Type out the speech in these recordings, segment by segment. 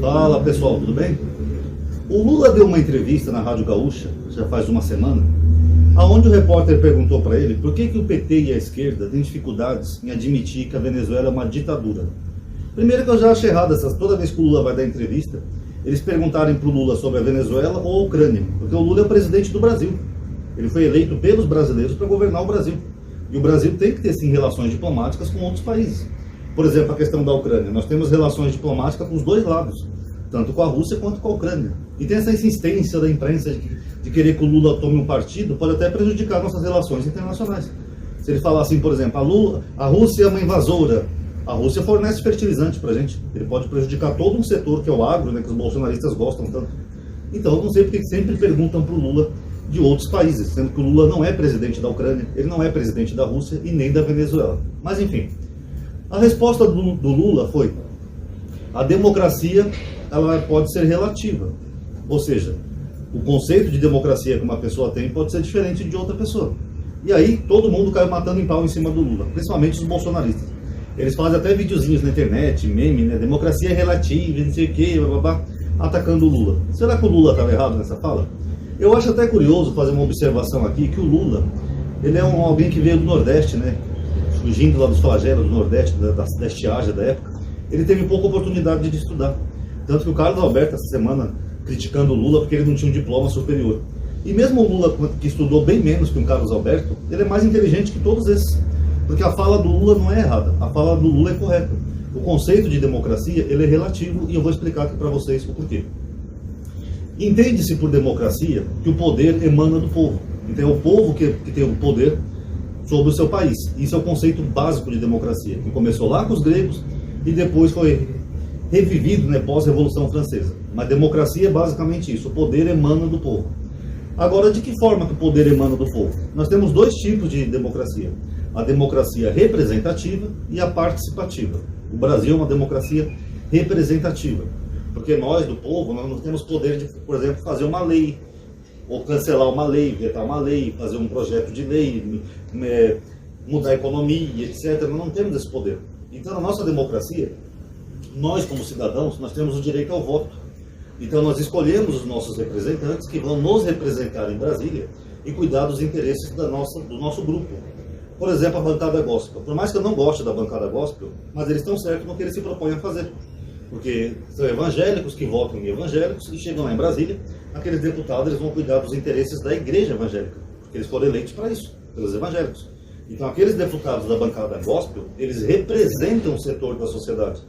Fala pessoal, tudo bem? O Lula deu uma entrevista na Rádio Gaúcha, já faz uma semana, aonde o repórter perguntou para ele por que o PT e a esquerda têm dificuldades em admitir que a Venezuela é uma ditadura. Primeiro que eu já achei errado, toda vez que o Lula vai dar entrevista, eles perguntarem para o Lula sobre a Venezuela ou a Ucrânia, porque o Lula é o presidente do Brasil. Ele foi eleito pelos brasileiros para governar o Brasil. E o Brasil tem que ter, sim, relações diplomáticas com outros países. Por exemplo, a questão da Ucrânia. Nós temos relações diplomáticas com os dois lados, tanto com a Rússia quanto com a Ucrânia. E tem essa insistência da imprensa de querer que o Lula tome um partido, pode até prejudicar nossas relações internacionais. Se ele falar assim, por exemplo, a Rússia é uma invasora, a Rússia fornece fertilizante para a gente. Ele pode prejudicar todo um setor que é o agro, né, que os bolsonaristas gostam tanto. Então, eu não sei porque sempre perguntam para o Lula de outros países, sendo que o Lula não é presidente da Ucrânia, ele não é presidente da Rússia e nem da Venezuela. Mas, enfim, a resposta do Lula foi: a democracia ela pode ser relativa. Ou seja, o conceito de democracia que uma pessoa tem pode ser diferente de outra pessoa. E aí, todo mundo caiu matando em pau em cima do Lula, principalmente os bolsonaristas. Eles fazem até videozinhos na internet, meme, né? Democracia é relativa, não sei o quê, blá, blá, blá, atacando o Lula. Será que o Lula estava errado nessa fala? Eu acho até curioso fazer uma observação aqui, que o Lula, ele é alguém que veio do Nordeste, né? Fugindo lá dos flagelos do Nordeste, da estiagem da época. Ele teve pouca oportunidade de estudar. Tanto que o Carlos Alberto, essa semana, criticando o Lula porque ele não tinha um diploma superior. E mesmo o Lula, que estudou bem menos que o Carlos Alberto, ele é mais inteligente que todos esses. Porque a fala do Lula não é errada, a fala do Lula é correta. O conceito de democracia, ele é relativo e eu vou explicar aqui para vocês o porquê. Entende-se por democracia que o poder emana do povo. Então é o povo que tem o poder sobre o seu país. Isso é o conceito básico de democracia, que começou lá com os gregos e depois foi revivido, né, pós-Revolução Francesa. Mas democracia é basicamente isso, o poder emana do povo. Agora, de que forma que o poder emana do povo? Nós temos dois tipos de democracia: a democracia representativa e a participativa. O Brasil é uma democracia representativa, porque nós, do povo, nós não temos poder de, por exemplo, fazer uma lei, ou cancelar uma lei, vetar uma lei, fazer um projeto de lei, mudar a economia, etc. Nós não temos esse poder. Então, na nossa democracia, nós, como cidadãos, nós temos o direito ao voto. Então, nós escolhemos os nossos representantes que vão nos representar em Brasília e cuidar dos interesses do nosso grupo. Por exemplo, a bancada gospel. Por mais que eu não goste da bancada gospel, mas eles estão certos no que eles se propõem a fazer. Porque são evangélicos que votam em evangélicos e chegam lá em Brasília, aqueles deputados eles vão cuidar dos interesses da igreja evangélica, porque eles foram eleitos para isso, pelos evangélicos. Então, aqueles deputados da bancada gospel, eles representam um setor da sociedade.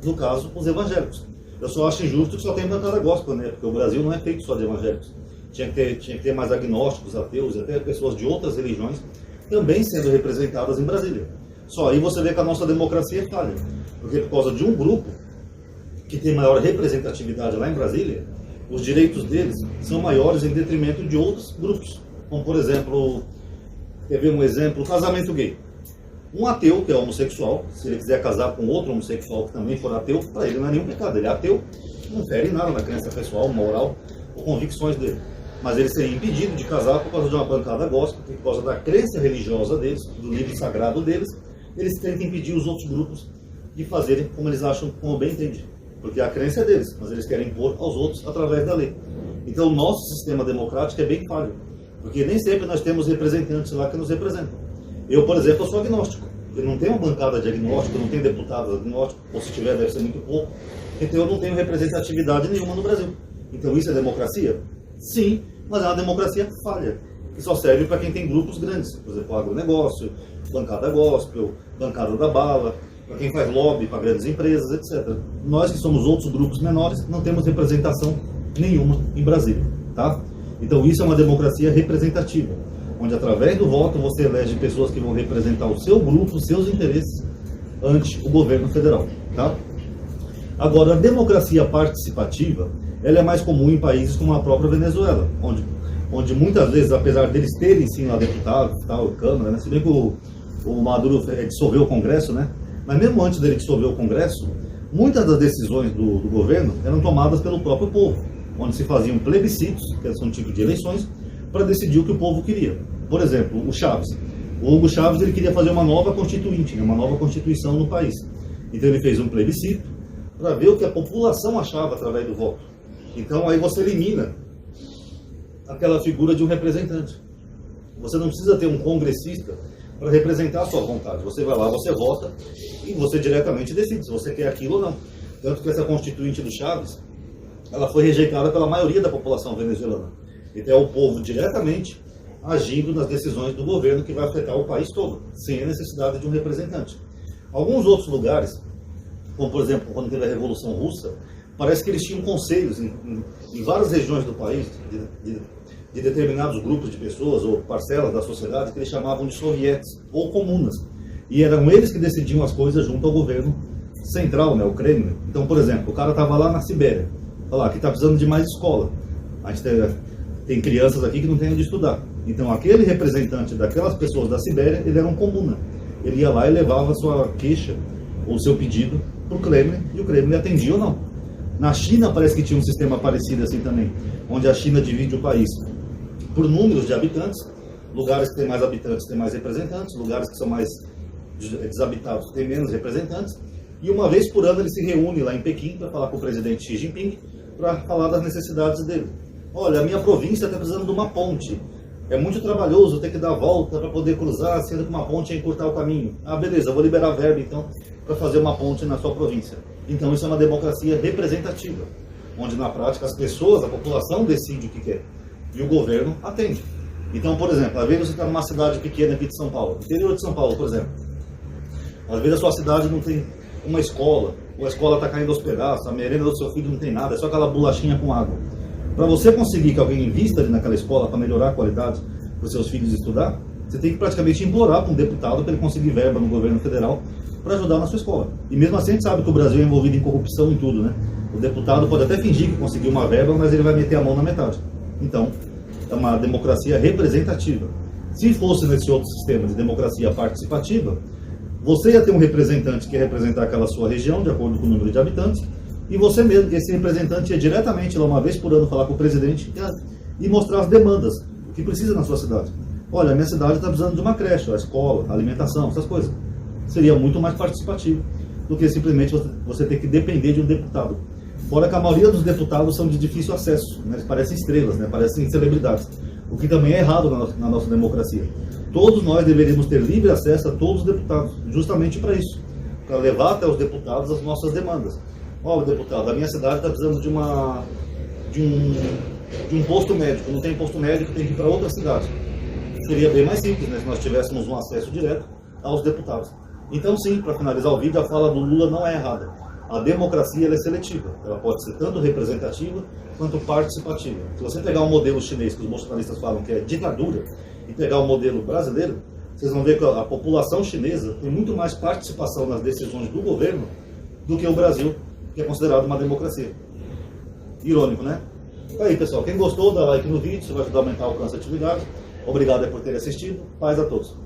No caso, os evangélicos. Eu só acho injusto que só tem bancada gospel, né? Porque o Brasil não é feito só de evangélicos. Tinha que ter mais agnósticos, ateus e até pessoas de outras religiões também sendo representadas em Brasília. Só aí você vê que a nossa democracia é falha. Porque por causa de um grupo que tem maior representatividade lá em Brasília, os direitos deles são maiores em detrimento de outros grupos. Como, por exemplo, quer ver um exemplo? O casamento gay. Um ateu, que é homossexual, se ele quiser casar com outro homossexual que também for ateu, para ele não é nenhum pecado. Ele é ateu, não fere nada na crença pessoal, moral ou convicções dele. Mas ele seria impedido de casar por causa de uma bancada gospel, por causa da crença religiosa deles, do livro sagrado deles. Eles tentam impedir os outros grupos de fazerem como eles acham, como bem entendem. Porque a crença é deles, mas eles querem impor aos outros através da lei. Então o nosso sistema democrático é bem falho, porque nem sempre nós temos representantes lá que nos representam. Eu, por exemplo, eu sou agnóstico. Eu não tenho uma bancada de agnóstico, eu não tenho deputados agnósticos, ou se tiver deve ser muito pouco. Então eu não tenho representatividade nenhuma no Brasil. Então isso é democracia? Sim, mas é uma democracia falha, que só serve para quem tem grupos grandes. Por exemplo, agronegócio, bancada gospel, bancada da bala, para quem faz lobby para grandes empresas, etc. Nós que somos outros grupos menores, não temos representação nenhuma em Brasília, tá? Então isso é uma democracia representativa, onde através do voto você elege pessoas que vão representar o seu grupo, os seus interesses, ante o governo federal, tá? Agora, a democracia participativa, ela é mais comum em países como a própria Venezuela, onde muitas vezes, apesar deles terem sim lá deputados, tal, Câmara, né? Se bem que o Maduro dissolveu o Congresso, né? Mas mesmo antes dele dissolver o Congresso, muitas das decisões do governo eram tomadas pelo próprio povo, onde se faziam plebiscitos, que são um tipo de eleições, para decidir o que o povo queria. Por exemplo, o Chaves. O Hugo Chávez ele queria fazer uma nova constituinte, né, uma nova constituição no país. Então ele fez um plebiscito, para ver o que a população achava através do voto. Então aí você elimina aquela figura de um representante. Você não precisa ter um congressista para representar a sua vontade. Você vai lá, você vota e você diretamente decide se você quer aquilo ou não. Tanto que essa constituinte do Chaves, ela foi rejeitada pela maioria da população venezuelana. Então é o povo diretamente agindo nas decisões do governo que vai afetar o país todo, sem a necessidade de um representante. Alguns outros lugares, como por exemplo, quando teve a Revolução Russa, parece que eles tinham conselhos em várias regiões do país, de determinados grupos de pessoas ou parcelas da sociedade que eles chamavam de sovietes ou comunas. E eram eles que decidiam as coisas junto ao governo central, né, o Kremlin. Então, por exemplo, o cara estava lá na Sibéria, falar que está precisando de mais escola. A gente tem crianças aqui que não têm onde estudar. Então, aquele representante daquelas pessoas da Sibéria, ele era um comuna. Ele ia lá e levava a sua queixa ou seu pedido para o Kremlin, e o Kremlin atendia ou não. Na China parece que tinha um sistema parecido assim também, onde a China divide o país por números de habitantes. Lugares que têm mais habitantes têm mais representantes, lugares que são mais desabitados têm menos representantes. E uma vez por ano ele se reúne lá em Pequim para falar com o presidente Xi Jinping, para falar das necessidades dele. Olha, a minha província está precisando de uma ponte. É muito trabalhoso ter que dar a volta para poder cruzar, sendo que uma ponte é encurtar o caminho. Ah, beleza, vou liberar verba então para fazer uma ponte na sua província. Então isso é uma democracia representativa, onde na prática as pessoas, a população decide o que quer e o governo atende. Então, por exemplo, às vezes você está numa cidade pequena aqui de São Paulo, interior de São Paulo, por exemplo. Às vezes a sua cidade não tem uma escola, ou a escola está caindo aos pedaços, a merenda do seu filho não tem nada, é só aquela bolachinha com água. Para você conseguir que alguém invista ali naquela escola para melhorar a qualidade para os seus filhos estudar, você tem que praticamente implorar para um deputado para ele conseguir verba no governo federal para ajudar na sua escola. E mesmo assim a gente sabe que o Brasil é envolvido em corrupção em tudo, né? O deputado pode até fingir que conseguiu uma verba, mas ele vai meter a mão na metade. Então, é uma democracia representativa. Se fosse nesse outro sistema de democracia participativa, você ia ter um representante que ia representar aquela sua região, de acordo com o número de habitantes, e você mesmo, esse representante ia diretamente lá uma vez por ano falar com o presidente e mostrar as demandas que precisa na sua cidade. Olha, a minha cidade está precisando de uma creche, a escola, a alimentação, essas coisas. Seria muito mais participativo do que simplesmente você ter que depender de um deputado. Fora que a maioria dos deputados são de difícil acesso, né? Eles parecem estrelas, né? Parecem celebridades, o que também é errado na nossa democracia. Todos nós deveríamos ter livre acesso a todos os deputados, justamente para isso, para levar até os deputados as nossas demandas. Olha, deputado, a minha cidade está precisando de um posto médico, não tem posto médico, tem que ir para outra cidade. Seria bem mais simples, né, se nós tivéssemos um acesso direto aos deputados. Então sim, para finalizar o vídeo, a fala do Lula não é errada. A democracia ela é seletiva, ela pode ser tanto representativa quanto participativa. Se você pegar um modelo chinês, que os bolsonaristas falam que é ditadura, e pegar o modelo brasileiro, vocês vão ver que a população chinesa tem muito mais participação nas decisões do governo do que o Brasil, que é considerado uma democracia. Irônico, né? Aí, pessoal, quem gostou, dá like no vídeo, isso vai ajudar a aumentar o alcance da atividade. Obrigado por ter assistido. Paz a todos.